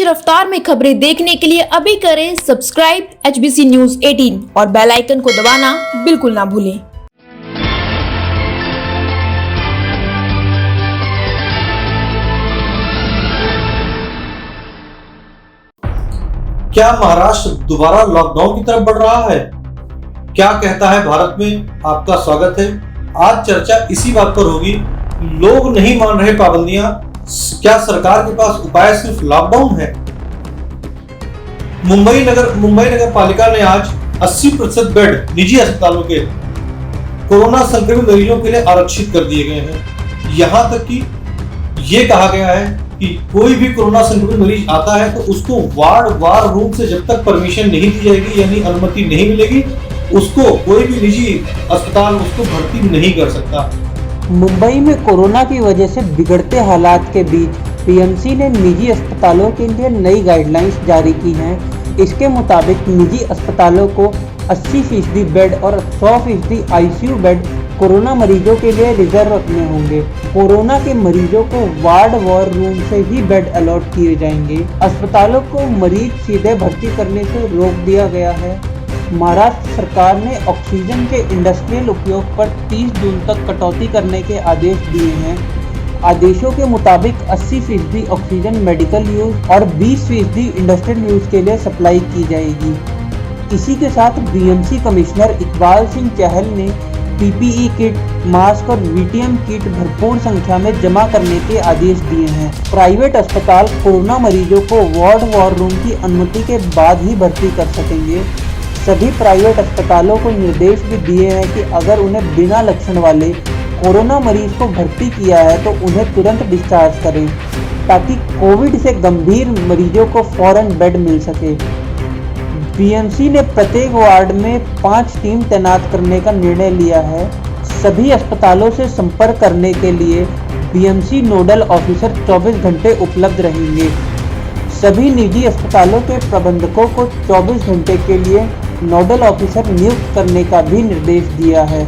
तेज रफ्तार में खबरें देखने के लिए अभी करें सब्सक्राइब HBC न्यूज 18 और बेल आइकन को दबाना बिल्कुल ना भूलें। क्या महाराष्ट्र दोबारा लॉकडाउन की तरफ बढ़ रहा है? क्या कहता है भारत में? आपका स्वागत है। आज चर्चा इसी बात पर होगी। लोग नहीं मान रहे पाबंदियां, क्या सरकार के पास उपाय सिर्फ लॉकडाउन है? मुंबई नगर पालिका ने आज 80% बेड निजी अस्पतालों के कोरोना संक्रमित मरीजों के लिए आरक्षित कर दिए गए हैं। यहां तक कि ये कहा गया है कि कोई भी कोरोना संक्रमित मरीज आता है तो उसको वार्ड वार रूम से जब तक परमिशन नहीं दी जाएगी यानी अनुमति नहीं मिलेगी, उसको कोई भी निजी अस्पताल उसको भर्ती नहीं कर सकता। मुंबई में कोरोना की वजह से बिगड़ते हालात के बीच पीएमसी ने निजी अस्पतालों के लिए नई गाइडलाइंस जारी की हैं। इसके मुताबिक निजी अस्पतालों को 80% बेड और 100% आईसीयू बेड कोरोना मरीजों के लिए रिजर्व रखने होंगे। कोरोना के मरीजों को वार्ड वॉर रूम से ही बेड अलॉट किए जाएंगे। अस्पतालों को मरीज सीधे भर्ती करने से रोक दिया गया है। महाराष्ट्र सरकार ने ऑक्सीजन के इंडस्ट्रियल उपयोग पर 30 जून तक कटौती करने के आदेश दिए हैं। आदेशों के मुताबिक 80% ऑक्सीजन मेडिकल यूज और 20% इंडस्ट्रियल यूज के लिए सप्लाई की जाएगी। इसी के साथ बीएमसी कमिश्नर इकबाल सिंह चहल ने पीपीई किट, मास्क और वीटीएम किट भरपूर संख्या में जमा करने के आदेश दिए हैं। प्राइवेट अस्पताल कोरोना मरीजों को वार्ड वॉर रूम की अनुमति के बाद ही भर्ती कर सकेंगे। सभी प्राइवेट अस्पतालों को निर्देश भी दिए हैं कि अगर उन्हें बिना लक्षण वाले कोरोना मरीज को भर्ती किया है तो उन्हें तुरंत डिस्चार्ज करें, ताकि कोविड से गंभीर मरीजों को फौरन बेड मिल सके। बीएमसी ने प्रत्येक वार्ड में 5 टीम तैनात करने का निर्णय लिया है। सभी अस्पतालों से संपर्क करने के लिए बीएमसी नोडल ऑफिसर 24 घंटे उपलब्ध रहेंगे। सभी निजी अस्पतालों के प्रबंधकों को 24 घंटे के लिए नोडल ऑफिसर नियुक्त करने का भी निर्देश दिया है।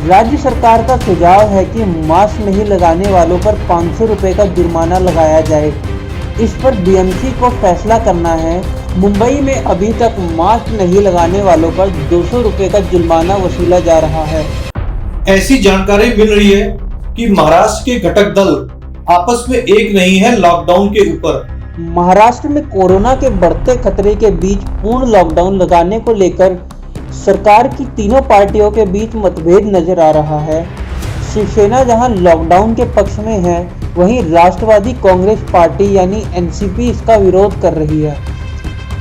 राज्य सरकार का सुझाव है कि मास्क नहीं लगाने वालों पर 500 रुपये का जुर्माना लगाया जाए। इस पर बीएमसी को फैसला करना है। मुंबई में अभी तक मास्क नहीं लगाने वालों पर 200 रुपये का जुर्माना वसूला जा रहा है। ऐसी जानकारी मिल रही है कि महाराष्ट्र के घटक दल आपस में एक नहीं है लॉकडाउन के ऊपर। महाराष्ट्र में कोरोना के बढ़ते खतरे के बीच पूर्ण लॉकडाउन लगाने को लेकर सरकार की तीनों पार्टियों के बीच मतभेद नजर आ रहा है। शिवसेना जहां लॉकडाउन के पक्ष में है, वहीं राष्ट्रवादी कांग्रेस पार्टी यानी एनसीपी इसका विरोध कर रही है।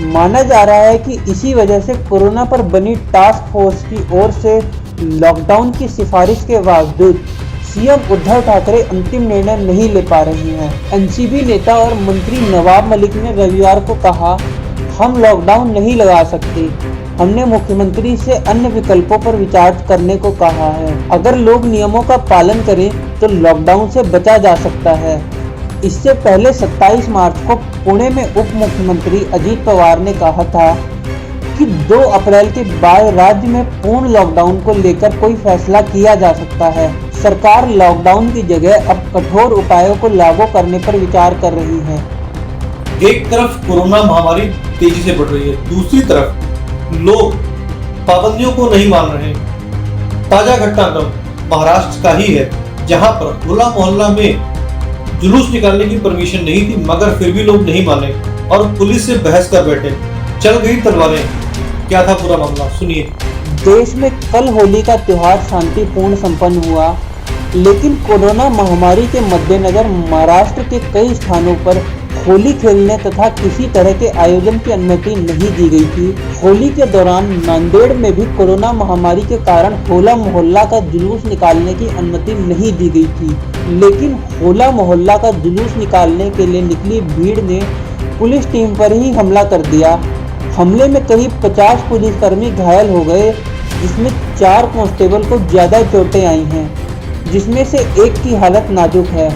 माना जा रहा है कि इसी वजह से कोरोना पर बनी टास्क फोर्स की ओर से लॉकडाउन की सिफारिश के बावजूद सीएम उद्धव ठाकरे अंतिम निर्णय नहीं ले पा रहे हैं। एनसीपी नेता और मंत्री नवाब मलिक ने रविवार को कहा, हम लॉकडाउन नहीं लगा सकते। हमने मुख्यमंत्री से अन्य विकल्पों पर विचार करने को कहा है। अगर लोग नियमों का पालन करें तो लॉकडाउन से बचा जा सकता है। इससे पहले 27 मार्च को पुणे में उप मुख्यमंत्री अजीत पवार ने कहा था कि 2 अप्रैल के बाद राज्य में पूर्ण लॉकडाउन को लेकर कोई फैसला किया जा सकता है। सरकार लॉकडाउन की जगह अब कठोर उपायों को लागू करने पर विचार कर रही है। एक तरफ कोरोना महामारी तेजी से बढ़ रही है, दूसरी तरफ लोग पाबंदियों को नहीं मान रहे। ताजा घटनाक्रम महाराष्ट्र का ही है, जहां पर होला मोहल्ला में जुलूस निकालने की परमिशन नहीं थी, मगर फिर भी लोग नहीं माने और पुलिस से बहस कर बैठे, चल गई तलवारें। क्या था पूरा मामला, सुनिए। देश में कल होली का त्योहार शांतिपूर्ण संपन्न हुआ, लेकिन कोरोना महामारी के मद्देनजर महाराष्ट्र के कई स्थानों पर होली खेलने तथा किसी तरह के आयोजन की अनुमति नहीं दी गई थी। होली के दौरान नांदेड़ में भी कोरोना महामारी के कारण होला मोहल्ला का जुलूस निकालने की अनुमति नहीं दी गई थी, लेकिन होला मोहल्ला का जुलूस निकालने के लिए निकली भीड़ ने पुलिस टीम पर ही हमला कर दिया। हमले में करीब 50 पुलिसकर्मी घायल हो गए, जिसमें 4 कांस्टेबल को ज्यादा चोटें आई हैं, जिसमें से एक की हालत नाजुक है।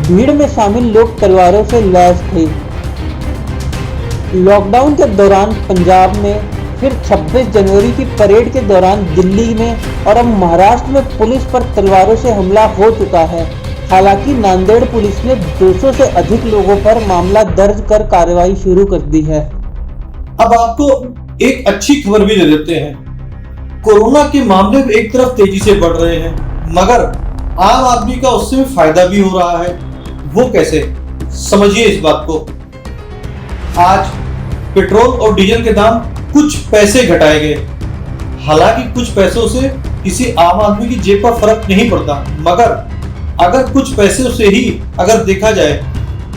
भीड़ में शामिल लोग तलवारों से लैस थे। लॉकडाउन के दौरान पंजाब में, फिर 26 जनवरी की परेड के दौरान दिल्ली में और अब महाराष्ट्र में पुलिस पर तलवारों से हमला हो चुका है। हालांकि नांदेड़ पुलिस ने 200 से अधिक लोगों पर मामला दर्ज कर कार्रवाई शुरू कर दी है। अब आपको एक अच्छी खबर भी दे देते हैं। कोरोना के मामले में एक तरफ तेजी से बढ़ रहे हैं, मगर आम आदमी का उससे फायदा भी हो रहा है। वो कैसे, समझिए इस बात को। आज पेट्रोल और डीजल के दाम कुछ पैसे घटाए गए। हालांकि कुछ पैसों से किसी आम आदमी की जेब पर फर्क नहीं पड़ता, मगर अगर कुछ पैसों से ही अगर देखा जाए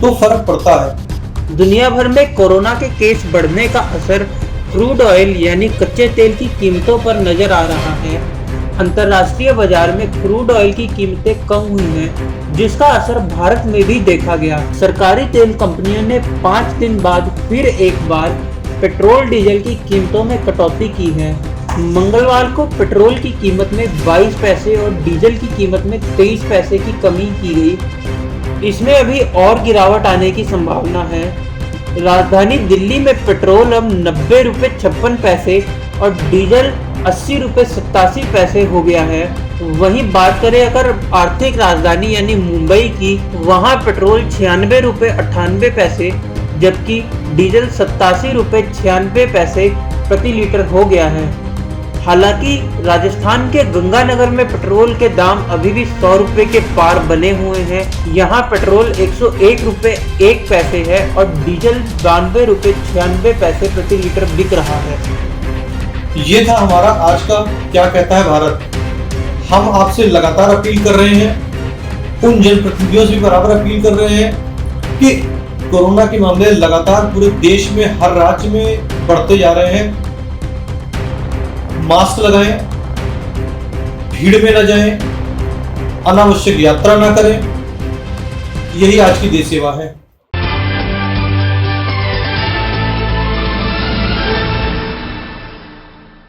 तो फर्क पड़ता है। दुनिया भर में कोरोना के केस बढ़ने का असर क्रूड ऑयल यानी कच्चे तेल की कीमतों पर नजर आ रहा है। अंतर्राष्ट्रीय बाजार में क्रूड ऑयल की कीमतें कम हुई हैं, जिसका असर भारत में भी देखा गया। सरकारी तेल कंपनियों ने 5 दिन बाद फिर एक बार पेट्रोल डीजल की कीमतों में कटौती की है। मंगलवार को पेट्रोल की कीमत में 22 पैसे और डीजल की कीमत में 23 पैसे की कमी की गई। इसमें अभी और गिरावट आने की संभावना है। राजधानी दिल्ली में पेट्रोल अब 90 रुपये 56 पैसे और डीजल 80 रुपये 87 पैसे हो गया है। वहीं बात करें अगर आर्थिक राजधानी यानी मुंबई की, वहां पेट्रोल 96 रुपये 98 पैसे जबकि डीजल 87 रुपये 96 पैसे प्रति लीटर हो गया है। हालांकि राजस्थान के गंगानगर में पेट्रोल के दाम अभी भी 100 रुपये के पार बने हुए हैं। यहाँ पेट्रोल 101 रुपये 1 पैसे है और डीजल 92 रुपये 96 पैसे प्रति लीटर बिक रहा है। ये था हमारा आज का क्या कहता है भारत। हम आपसे लगातार अपील कर रहे हैं, उन जनप्रतिनिधियों से भी बराबर अपील कर रहे हैं कि कोरोना के मामले लगातार पूरे देश में हर राज्य में बढ़ते जा रहे हैं। मास्क लगाएं, भीड़ में न जाएं, अनावश्यक यात्रा न करें। यही आज की देश सेवा है।